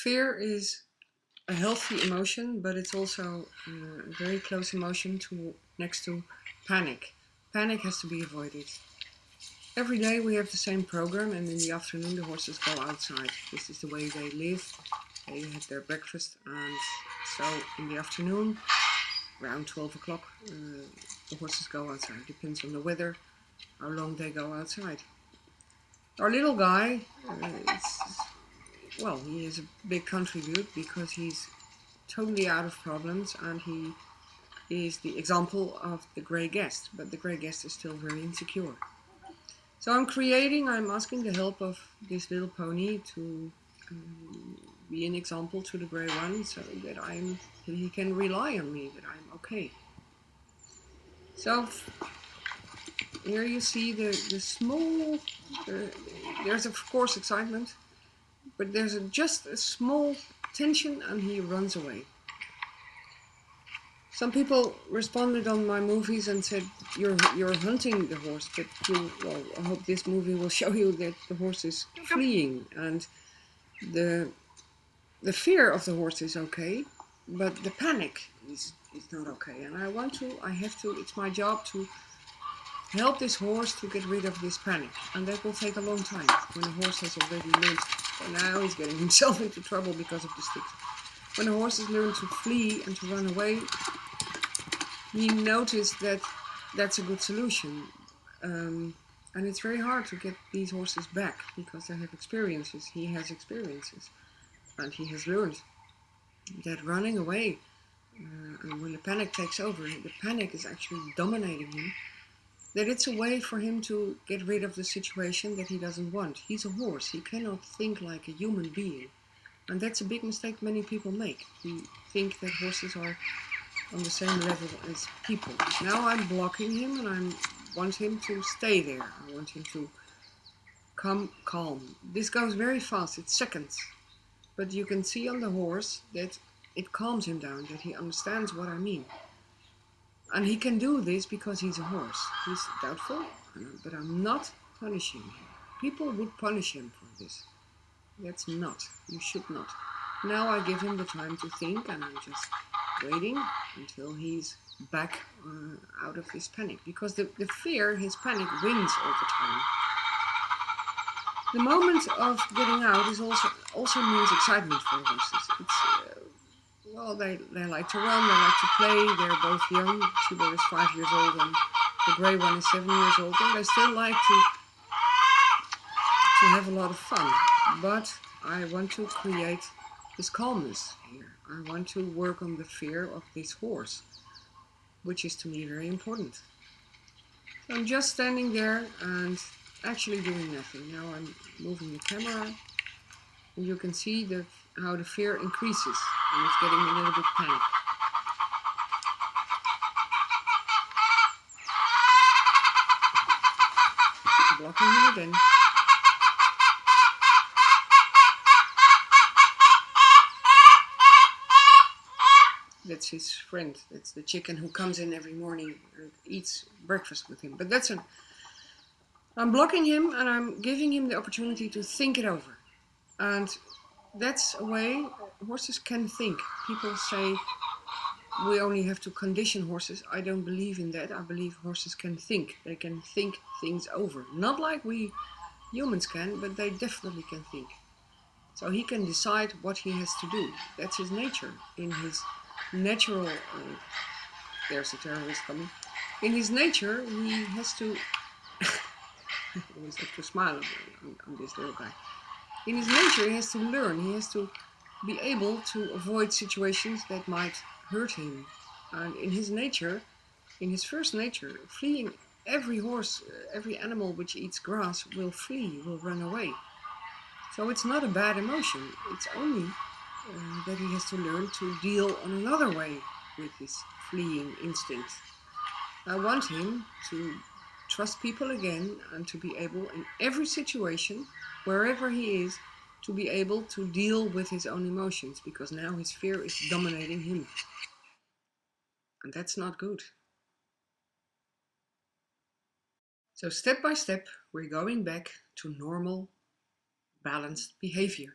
Fear is a healthy emotion, but it's also a very close emotion to next to panic. Panic has to be avoided. Every day we have the same program, and in the afternoon the horses go outside. This is the way they live. They have their breakfast, and so in the afternoon, around 12 o'clock, the horses go outside. Depends on the weather, how long they go outside. Our little guy, he is a big contribute because he's totally out of problems, and he is the example of the grey guest, but the grey guest is still very insecure. So I'm asking the help of this little pony to be an example to the grey one, so that he can rely on me, that I'm okay. So here you see the small, there's of course excitement, but there's just a small tension, and he runs away. Some people responded on my movies and said, you're hunting the horse, but I hope this movie will show you that the horse is fleeing, and the fear of the horse is okay, but the panic is not okay. And it's my job to help this horse to get rid of this panic, and that will take a long time. When the horse has already learned, and now he's getting himself into trouble because of the sticks. When the horse has learned to flee and to run away, he noticed that that's a good solution. And it's very hard to get these horses back because they have experiences. He has experiences. And he has learned that running away, and when the panic takes over, the panic is actually dominating him, that it's a way for him to get rid of the situation that he doesn't want. He's a horse. He cannot think like a human being. And that's a big mistake many people make. We think that horses are on the same level as people. Now I'm blocking him, and I want him to stay there. I want him to come calm. This goes very fast, it's seconds. But you can see on the horse that it calms him down, that he understands what I mean. And he can do this because he's a horse. He's doubtful, but I'm not punishing him. People would punish him for this. That's not. You should not. Now I give him the time to think, and I'm just waiting until he's back out of his panic. Because the fear, his panic, wins all the time. The moment of getting out is also means excitement for horses. They like to run, they like to play. They're both young. Tuber is 5 years old, and the grey one is 7 years old, and they still like to have a lot of fun. But I want to create this calmness here. I want to work on the fear of this horse, which is to me very important. So I'm just standing there and actually doing nothing. Now I'm moving the camera, and you can see how the fear increases, and it's getting a little bit panicked. Blocking him again. That's his friend. That's the chicken who comes in every morning and eats breakfast with him. But I'm blocking him, and I'm giving him the opportunity to think it over. And that's a way horses can think. People say we only have to condition horses. I don't believe in that. I believe horses can think. They can think things over. Not like we humans can, but they definitely can think. So he can decide what he has to do. That's his nature. In his natural, there's a terrorist coming. In his nature, he has to, I always have to smile on this little guy. In his nature, he has to learn. He has to be able to avoid situations that might hurt him. And in his nature, in his first nature, fleeing, every horse, every animal which eats grass will flee, will run away. So it's not a bad emotion. It's only that he has to learn to deal on another way with his fleeing instinct. I want him to trust people again, and to be able, in every situation, wherever he is, to be able to deal with his own emotions, because now his fear is dominating him. And that's not good. So step by step, we're going back to normal, balanced behavior.